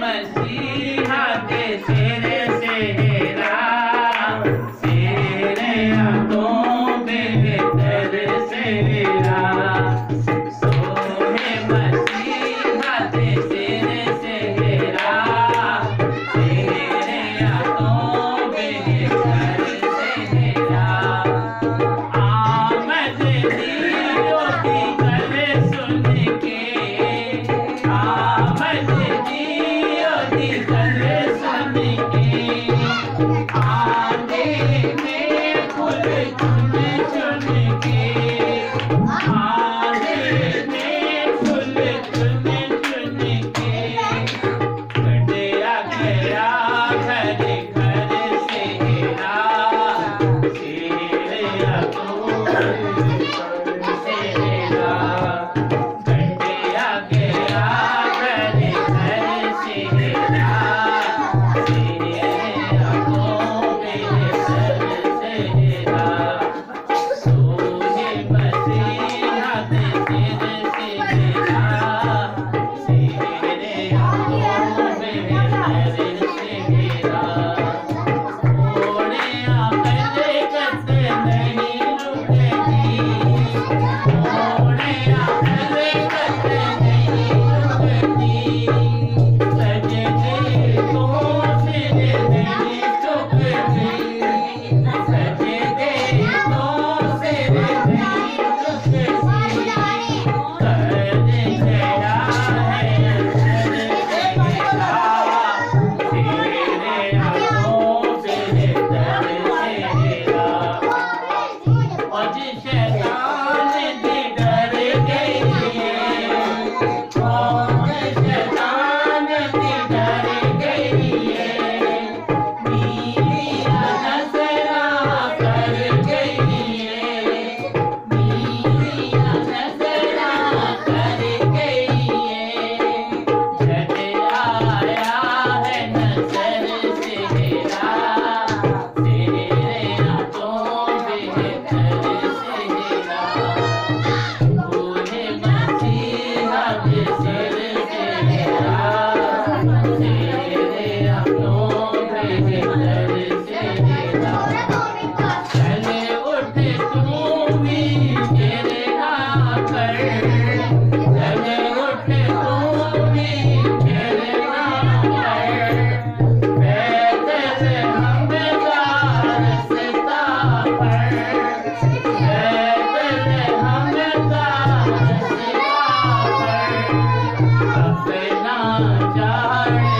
मसीहा के सेरे सेरा सेरे तो बेहतर सेरा सोहे मसीहा के सेरे सेरा सेरे तो बेहतर सेरा आमद दियो की गले सुन के आमद दियो की गले सुन के आंधे में फूल चुन चुन के आंधे में फूल चुन चुन के कटिया गया घर घर सेरा सेरा तो सेरा कटिया गया घर घर सेरा सेरा तो बेहतर सेरा सोहे मसीहा के सेरे सेरा सेरा तो बेहतर सेरा ओढ़े आकले कते नहीं रुकेगी ओढ़े आकले कते नहीं रुकेगी सजदे तो सिर नहीं झुकती सजदे तो सिर नहीं झुकती कर गया है अंदर सेरा तेरे आंखों बेहतर सेरा आज शैतान दी डर गई कौन शैतान दी डर गई मीरा नजरा कर गई मीरा नजरा कर गई जब आया है नजर सेरा तेरे आंखों बेहतर सेरा ओहे मसीहा के सेरे सेरा तेरे आंखों बेहतर सेरा चले उठ तू भी मेरे आकर चले उठ तू भी मेरे आकर पैदल हम रास्ता पर पैदल हम रास्ता पर अपना जाने